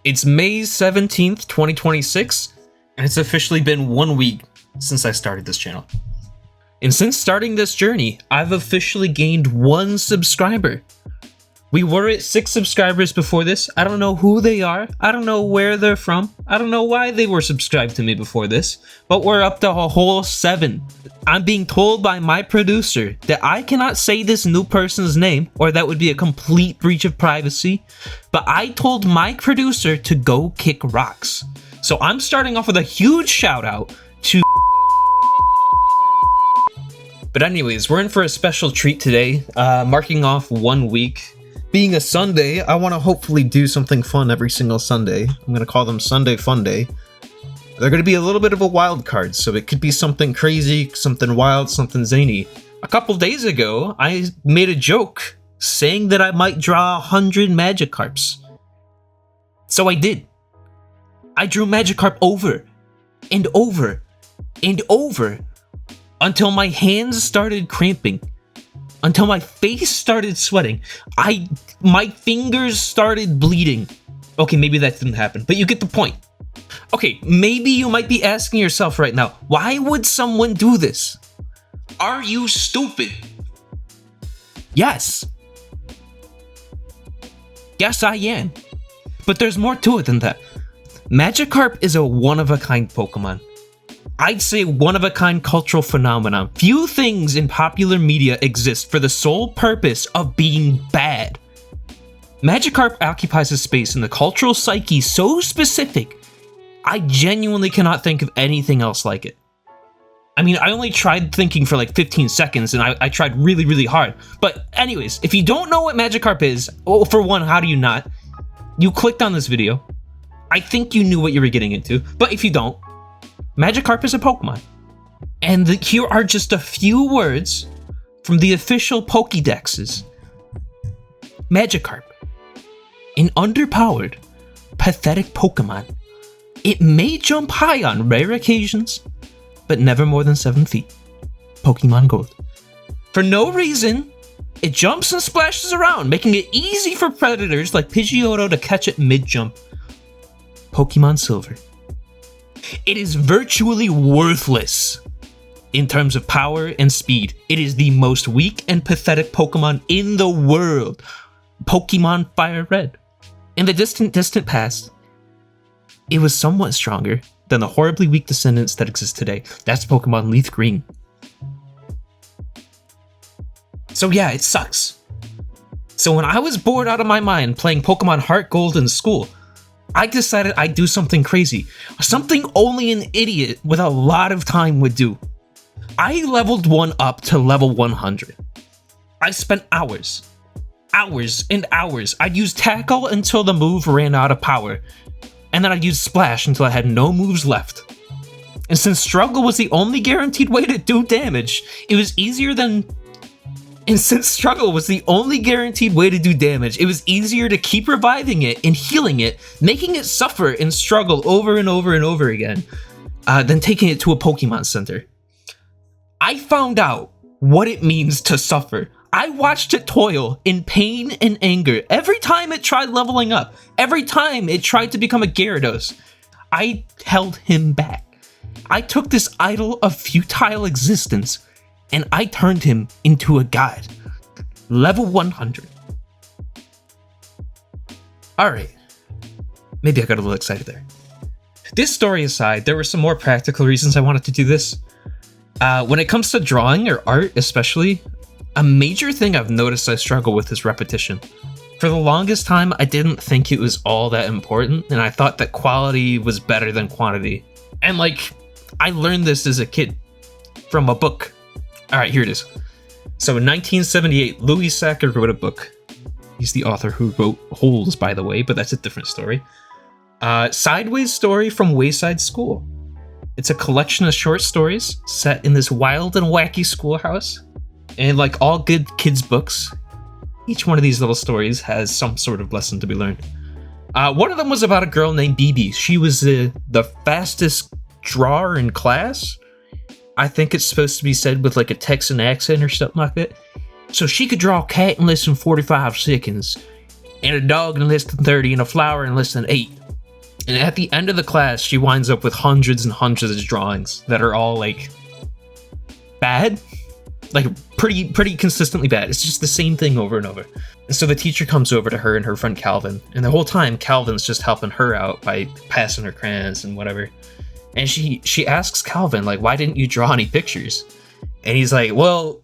It's May 17th, 2026, and it's officially been 1 week since I started this channel. And since starting this journey, I've officially gained 1 subscriber. We were at 6 subscribers before this. I don't know who they are. I don't know where they're from. I don't know why they were subscribed to me before this, but we're up to a whole 7. I'm being told by my producer that I cannot say this new person's name, or that would be a complete breach of privacy, but I told my producer to go kick rocks. So I'm starting off with a huge shout out to... But anyways, we're in for a special treat today, marking off 1 week. Being a Sunday, I want to hopefully do something fun every single Sunday. I'm going to call them Sunday Fun Day. They're going to be a little bit of a wild card, so it could be something crazy, something wild, something zany. A couple days ago, I made a joke saying that I might draw 100 magikarps. So I did. I drew magikarp over and over and over until my hands started cramping. Until my face started sweating. My fingers started bleeding. Okay, maybe that didn't happen, but you get the point. Okay, maybe you might be asking yourself right now, why would someone do this? Are you stupid? Yes. Yes, I am. But there's more to it than that. Magikarp is a one-of-a-kind Pokemon. I'd say one-of-a-kind cultural phenomenon. Few things in popular media exist for the sole purpose of being bad. Magikarp occupies a space in the cultural psyche so specific, I genuinely cannot think of anything else like it. I mean, I only tried thinking for like 15 seconds, and I tried really, really hard. But anyways, if you don't know what Magikarp is, well, for one, how do you not? You clicked on this video. I think you knew what you were getting into, but if you don't, Magikarp is a Pokemon. And here are just a few words from the official Pokédexes. Magikarp. An underpowered, pathetic Pokemon. It may jump high on rare occasions, but never more than 7 feet. Pokemon Gold. For no reason, it jumps and splashes around, making it easy for predators like Pidgeotto to catch it mid-jump. Pokemon Silver. It is virtually worthless in terms of power and speed. It is the most weak and pathetic Pokemon in the world. Pokemon Fire Red. In the distant past, it was somewhat stronger than the horribly weak descendants that exist today. That's Pokemon Leaf Green. So yeah, it sucks. So when I was bored out of my mind playing Pokemon Heart Gold in school, I decided I'd do something crazy. Something only an idiot with a lot of time would do. I leveled one up to level 100. I spent hours and hours. I'd use Tackle until the move ran out of power. And then I'd use Splash until I had no moves left. And since Struggle was the only guaranteed way to do damage, it was easier to keep reviving it and healing it, making it suffer and struggle over and over and over again, than taking it to a Pokemon Center. I found out what it means to suffer. I watched it toil in pain and anger every time it tried leveling up, every time it tried to become a Gyarados. I held him back. I took this idol of futile existence and I turned him into a god. Level 100. Alright. Maybe I got a little excited there. This story aside, there were some more practical reasons I wanted to do this. When it comes to drawing or art especially, a major thing I've noticed I struggle with is repetition. For the longest time, I didn't think it was all that important, and I thought that quality was better than quantity. And I learned this as a kid from a book. Alright, here it is. So in 1978, Louis Sachar wrote a book. He's the author who wrote Holes, by the way, but that's a different story. Sideways Story from Wayside School. It's a collection of short stories set in this wild and wacky schoolhouse. And like all good kids' books, each one of these little stories has some sort of lesson to be learned. One of them was about a girl named Bibi. She was the fastest drawer in class. I think it's supposed to be said with like a Texan accent or something like that. So she could draw a cat in less than 45 seconds, and a dog in less than 30, and a flower in less than 8. And at the end of the class, she winds up with hundreds and hundreds of drawings that are all like bad, like pretty consistently bad. It's just the same thing over and over. And so the teacher comes over to her and her friend Calvin, and the whole time Calvin's just helping her out by passing her crayons and whatever. And she asks Calvin, like, why didn't you draw any pictures? And he's like, well,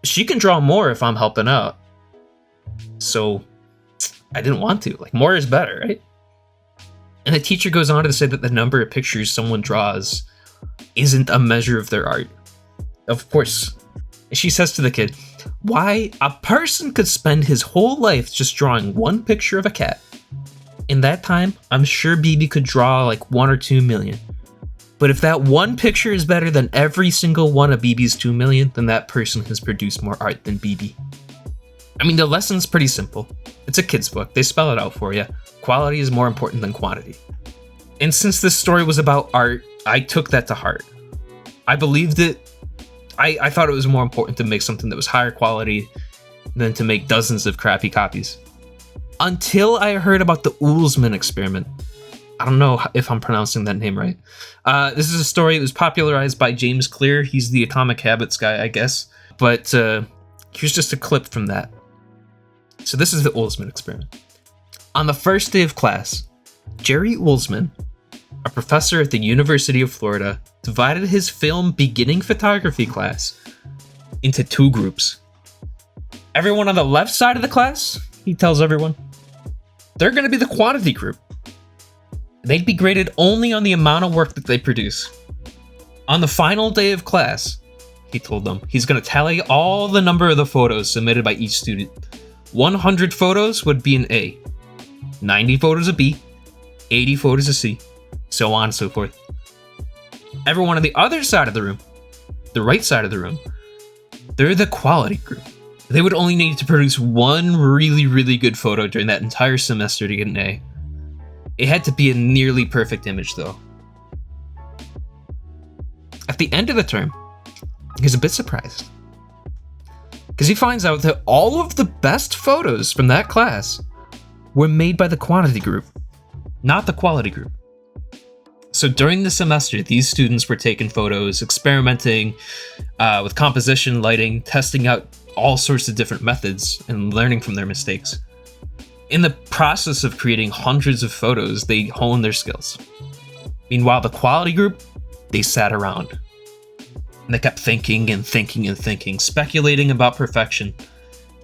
she can draw more if I'm helping out. So I didn't want to. Like, more is better, right? And the teacher goes on to say that the number of pictures someone draws isn't a measure of their art. Of course. She says to the kid, why, a person could spend his whole life just drawing one picture of a cat. In that time, I'm sure BB could draw like 1 or 2 million. But if that one picture is better than every single one of BB's 2 million, then that person has produced more art than BB. I mean, the lesson's pretty simple. It's a kid's book. They spell it out for you. Quality is more important than quantity. And since this story was about art, I took that to heart. I believed it. I thought it was more important to make something that was higher quality than to make dozens of crappy copies. Until I heard about the Ullsman experiment. I don't know if I'm pronouncing that name right. This is a story that was popularized by James Clear. He's the Atomic Habits guy, I guess. But here's just a clip from that. So this is the Ullsman experiment. On the first day of class, Jerry Ullsman, a professor at the University of Florida, divided his film beginning photography class into 2 groups. Everyone on the left side of the class, he tells everyone, they're going to be the quantity group. They'd be graded only on the amount of work that they produce. On the final day of class, he told them, he's going to tally all the number of the photos submitted by each student. 100 photos would be an A, 90 photos a B, 80 photos a C, so on and so forth. Everyone on the other side of the room, the right side of the room, they're the quality group. They would only need to produce one really, really good photo during that entire semester to get an A. It had to be a nearly perfect image, though. At the end of the term, he's a bit surprised, because he finds out that all of the best photos from that class were made by the quantity group, not the quality group. So during the semester, these students were taking photos, experimenting with composition, lighting, testing out all sorts of different methods, and learning from their mistakes. In the process of creating hundreds of photos, they honed their skills. Meanwhile, the quality group, they sat around. And they kept thinking and thinking and thinking, speculating about perfection,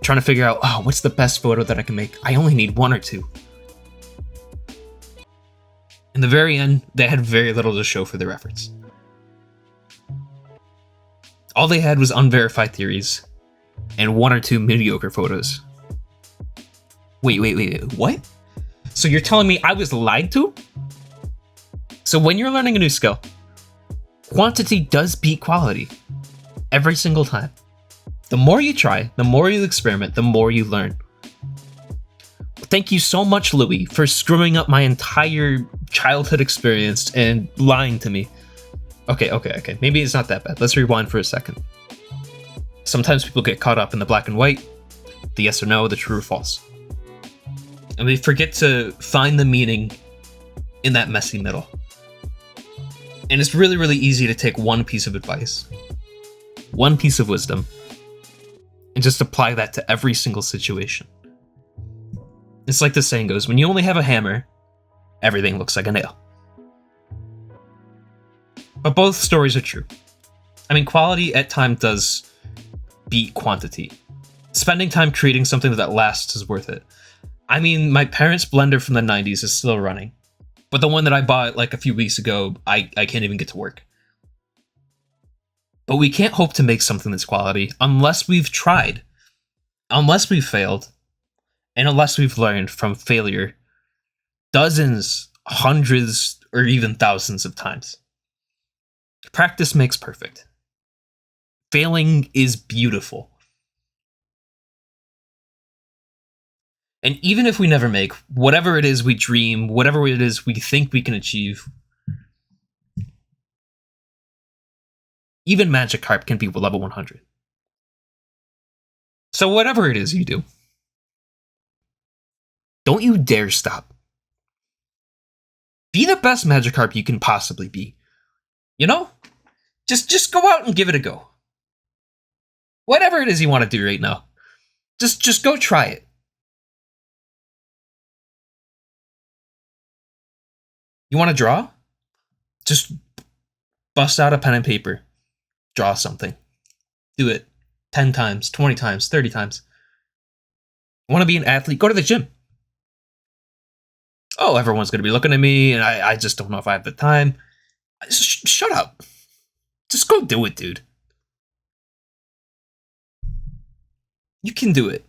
trying to figure out, oh, what's the best photo that I can make? I only need 1 or 2. In the very end, they had very little to show for their efforts. All they had was unverified theories and 1 or 2 mediocre photos. Wait, what? So you're telling me I was lied to? So when you're learning a new skill, quantity does beat quality. Every single time. The more you try, the more you experiment, the more you learn. Thank you so much, Louis, for screwing up my entire childhood experience and lying to me. Okay. Maybe it's not that bad. Let's rewind for a second. Sometimes people get caught up in the black and white, the yes or no, the true or false. And they forget to find the meaning in that messy middle. And it's really, really easy to take one piece of advice, one piece of wisdom, and just apply that to every single situation. It's like the saying goes, when you only have a hammer, everything looks like a nail. But both stories are true. I mean, quality at times does beat quantity. Spending time creating something that lasts is worth it. I mean, my parents' blender from the 90s is still running. But the one that I bought like a few weeks ago, I can't even get to work. But we can't hope to make something that's quality unless we've tried, unless we've failed, and unless we've learned from failure dozens, hundreds, or even thousands of times. Practice makes perfect. Failing is beautiful. And even if we never make whatever it is we dream, whatever it is we think we can achieve, even Magikarp can be level 100. So whatever it is you do, don't you dare stop. Be the best Magikarp you can possibly be. You know? Just go out and give it a go. Whatever it is you want to do right now. Just go try it. You want to draw? Just bust out a pen and paper. Draw something. Do it 10 times, 20 times, 30 times. Want to be an athlete? Go to the gym. Oh, everyone's going to be looking at me, and I just don't know if I have the time. Shut up. Just go do it, dude. You can do it.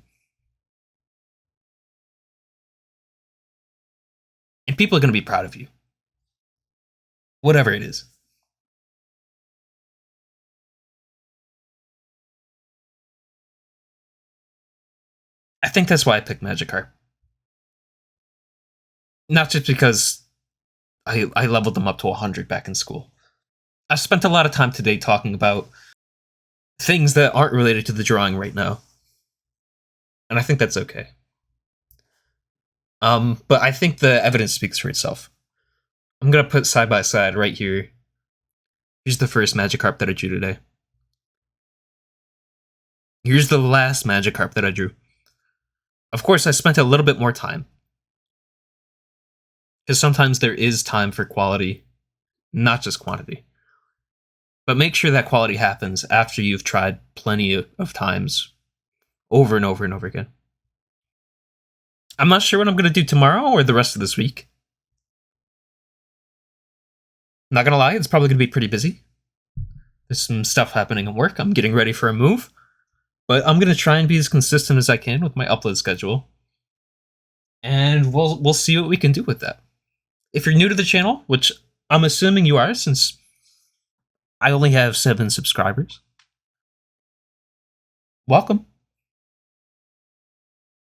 And people are going to be proud of you. Whatever it is. I think that's why I picked Magikarp. Not just because I leveled them up to 100 back in school. I've spent a lot of time today talking about things that aren't related to the drawing right now. And I think that's okay. But I think the evidence speaks for itself. I'm gonna put side by side right here. Here's the first Magikarp that I drew today. Here's the last Magikarp that I drew. Of course, I spent a little bit more time. Because sometimes there is time for quality, not just quantity. But make sure that quality happens after you've tried plenty of times, over and over and over again. I'm not sure what I'm going to do tomorrow or the rest of this week. Not going to lie, it's probably going to be pretty busy. There's some stuff happening at work. I'm getting ready for a move. But I'm going to try and be as consistent as I can with my upload schedule. And we'll see what we can do with that. If you're new to the channel, which I'm assuming you are since I only have 7 subscribers, welcome.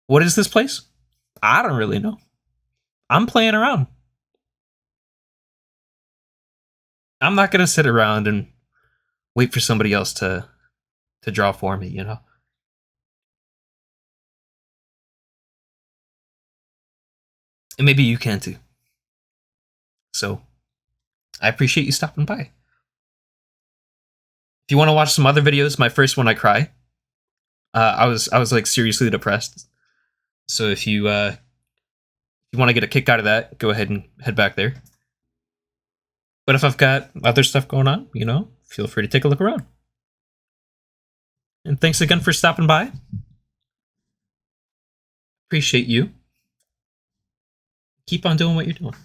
What is this place? I don't really know. I'm playing around. I'm not going to sit around and wait for somebody else to draw for me, you know? And maybe you can too. So, I appreciate you stopping by. If you want to watch some other videos, my first one I cry. I was like seriously depressed. So if you want to get a kick out of that, go ahead and head back there. But if I've got other stuff going on, you know, feel free to take a look around. And thanks again for stopping by. Appreciate you. Keep on doing what you're doing.